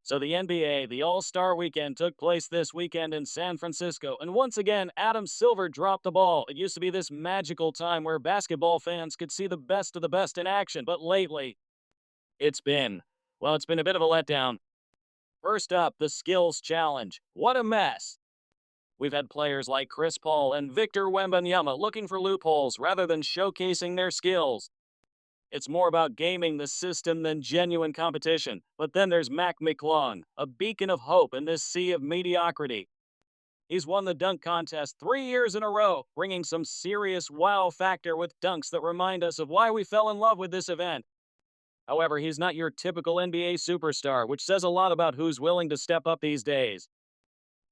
So the NBA, the All-Star Weekend took place this weekend in San Francisco, and once again, Adam Silver dropped the ball. It used to be this magical time where basketball fans could see the best of the best in action, but lately, it's been, it's been a bit of a letdown. First up, the skills challenge. What a mess. We've had players like Chris Paul and Victor Wembanyama looking for loopholes rather than showcasing their skills. It's more about gaming the system than genuine competition. But then there's Mac McClung, a beacon of hope in this sea of mediocrity. He's won the dunk contest 3 years in a row, bringing some serious wow factor with dunks that remind us of why we fell in love with this event. However, he's not your typical NBA superstar, which says a lot about who's willing to step up these days.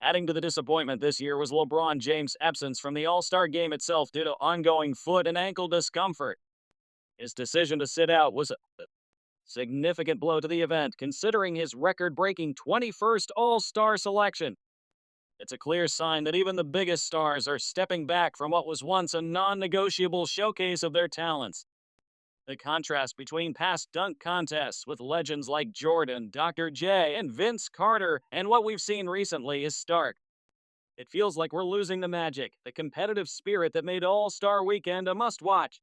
Adding to the disappointment this year was LeBronjames' absence from the All-Star game itself due to ongoing foot and ankle discomfort. His decision to sit out was a significant blow to the event, considering his record-breaking 21st All-Star selection. It's a clear sign that even the biggest stars are stepping back from what was once a non-negotiable showcase of their talents. The contrast between past dunk contests with legends like Jordan, Dr. J, and Vince Carter and what we've seen recently is stark. It feels like we're losing the magic, the competitive spirit that made All-Star Weekend a must-watch.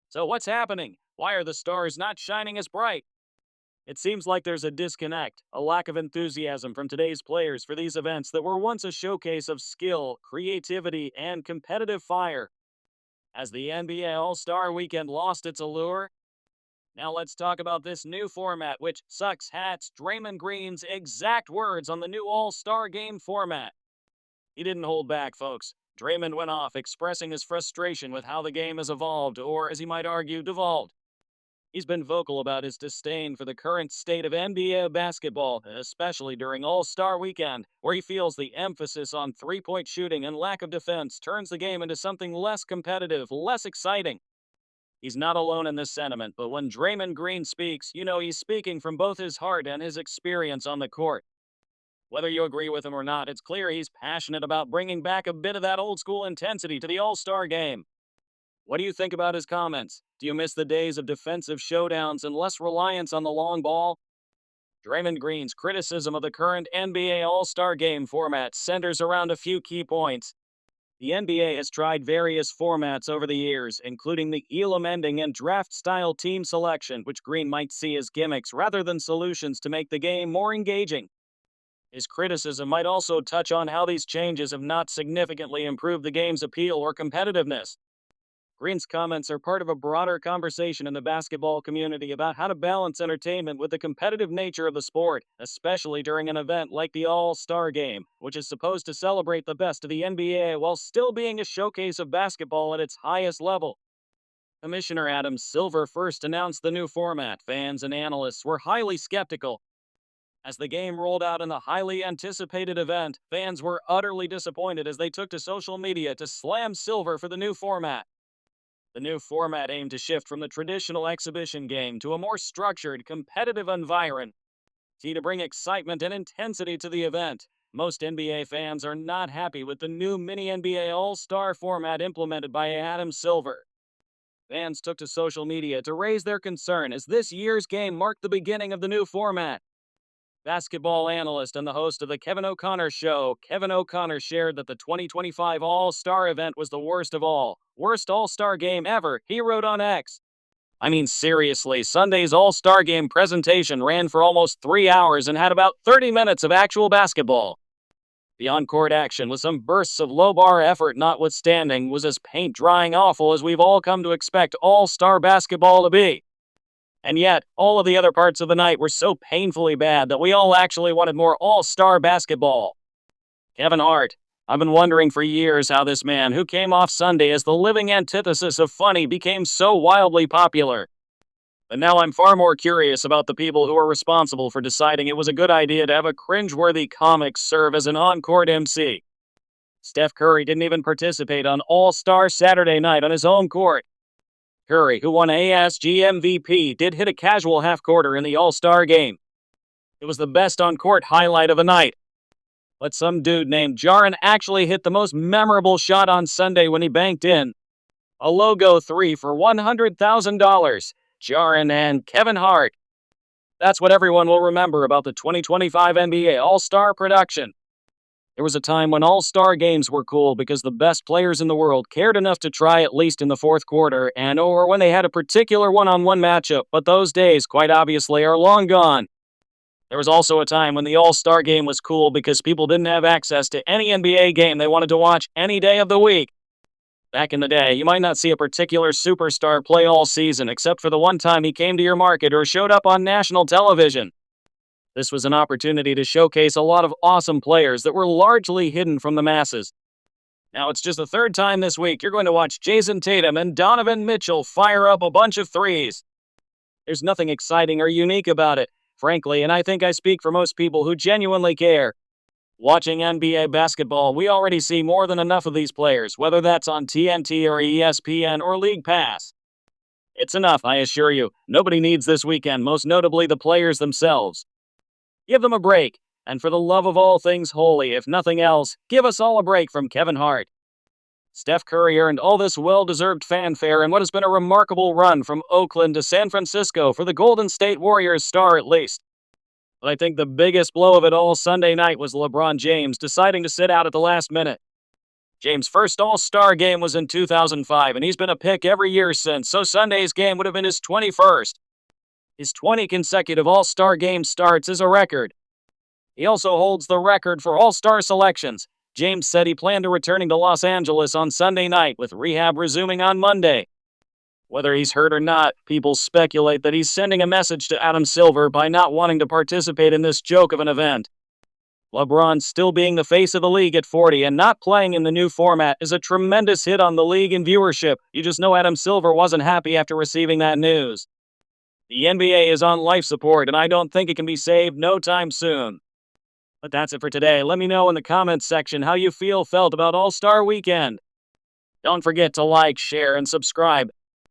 So what's happening? Why are the stars not shining as bright? It seems like there's a disconnect, a lack of enthusiasm from today's players for these events that were once a showcase of skill, creativity, and competitive fire. Has the NBA All-Star Weekend lost its allure? Now let's talk about this new format, which sucks hats Draymond Green's exact words on the new All-Star Game format. He didn't hold back, folks. Draymond went off, expressing his frustration with how the game has evolved, or, as he might argue, devolved. He's been vocal about his disdain for the current state of NBA basketball, especially during All-Star Weekend, where he feels the emphasis on three-point shooting and lack of defense turns the game into something less competitive, less exciting. He's not alone in this sentiment, but when Draymond Green speaks, he's speaking from both his heart and his experience on the court. Whether you agree with him or not, it's clear he's passionate about bringing back a bit of that old-school intensity to the All-Star game. What do you think about his comments? Do you miss the days of defensive showdowns and less reliance on the long ball? Draymond Green's criticism of the current NBA All-Star Game format centers around a few key points. The NBA has tried various formats over the years, including the Elam ending and draft-style team selection, which Green might see as gimmicks rather than solutions to make the game more engaging. His criticism might also touch on how these changes have not significantly improved the game's appeal or competitiveness. Green's comments are part of a broader conversation in the basketball community about how to balance entertainment with the competitive nature of the sport, especially during an event like the All-Star Game, which is supposed to celebrate the best of the NBA while still being a showcase of basketball at its highest level. Commissioner Adam Silver first announced the new format. Fans and analysts were highly skeptical. As the game rolled out in the highly anticipated event, fans were utterly disappointed as they took to social media to slam Silver for the new format. The new format aimed to shift from the traditional exhibition game to a more structured, competitive environment. To bring excitement and intensity to the event. Most NBA fans are not happy with the new mini NBA All-Star format implemented by Adam Silver. Fans took to social media to raise their concern as this year's game marked the beginning of the new format. Basketball analyst and the host of the Kevin O'Connor Show, Kevin O'Connor shared that the 2025 All-Star event was the worst of all. Worst All-Star game ever, he wrote on X. I mean, seriously, Sunday's All-Star Game presentation ran for almost 3 hours and had about 30 minutes of actual basketball. The on-court action, with some bursts of low-bar effort notwithstanding, was as paint-drying awful as we've all come to expect All-Star basketball to be. And yet, all of the other parts of the night were so painfully bad that we all actually wanted more All-Star basketball. Kevin Hart. I've been wondering for years how this man, who came off Sunday as the living antithesis of funny, became so wildly popular. But now I'm far more curious about the people who are responsible for deciding it was a good idea to have a cringeworthy comic serve as an on-court MC. Steph Curry didn't even participate on All-Star Saturday night on his home court. Curry, who won ASG MVP, did hit a casual half-courter in the All-Star Game. It was the best on-court highlight of the night. But some dude named Jaren actually hit the most memorable shot on Sunday when he banked in a logo 3 for $100,000. Jaren and Kevin Hart. That's what everyone will remember about the 2025 NBA All-Star production. There was a time when All-Star games were cool because the best players in the world cared enough to try at least in the fourth quarter and or when they had a particular one-on-one matchup, but those days, quite obviously, are long gone. There was also a time when the All-Star game was cool because people didn't have access to any NBA game they wanted to watch any day of the week. Back in the day, you might not see a particular superstar play all season except for the one time he came to your market or showed up on national television. This was an opportunity to showcase a lot of awesome players that were largely hidden from the masses. Now it's just the third time this week you're going to watch Jason Tatum and Donovan Mitchell fire up a bunch of threes. There's nothing exciting or unique about it, frankly, and I think I speak for most people who genuinely care. Watching NBA basketball, we already see more than enough of these players, whether that's on TNT or ESPN or League Pass. It's enough, I assure you. Nobody needs this weekend, most notably the players themselves. Give them a break, and for the love of all things holy, if nothing else, give us all a break from Kevin Hart. Steph Curry earned all this well-deserved fanfare in what has been a remarkable run from Oakland to San Francisco for the Golden State Warriors star at least. But I think the biggest blow of it all Sunday night was LeBronjames deciding to sit out at the last minute. James' first All-Star game was in 2005, and he's been a pick every year since, so Sunday's game would have been his 21st. His 20 consecutive All-Star game starts is a record. He also holds the record for All-Star selections. James said he planned to returning to Los Angeles on Sunday night, with rehab resuming on Monday. Whether he's hurt or not, people speculate that he's sending a message to Adam Silver by not wanting to participate in this joke of an event. LeBron still being the face of the league at 40 and not playing in the new format is a tremendous hit on the league in viewership. You just know Adam Silver wasn't happy after receiving that news. The NBA is on life support, and I don't think it can be saved no time soon. But that's it for today. Let me know in the comments section how you felt about All-Star Weekend. Don't forget to like, share, and subscribe.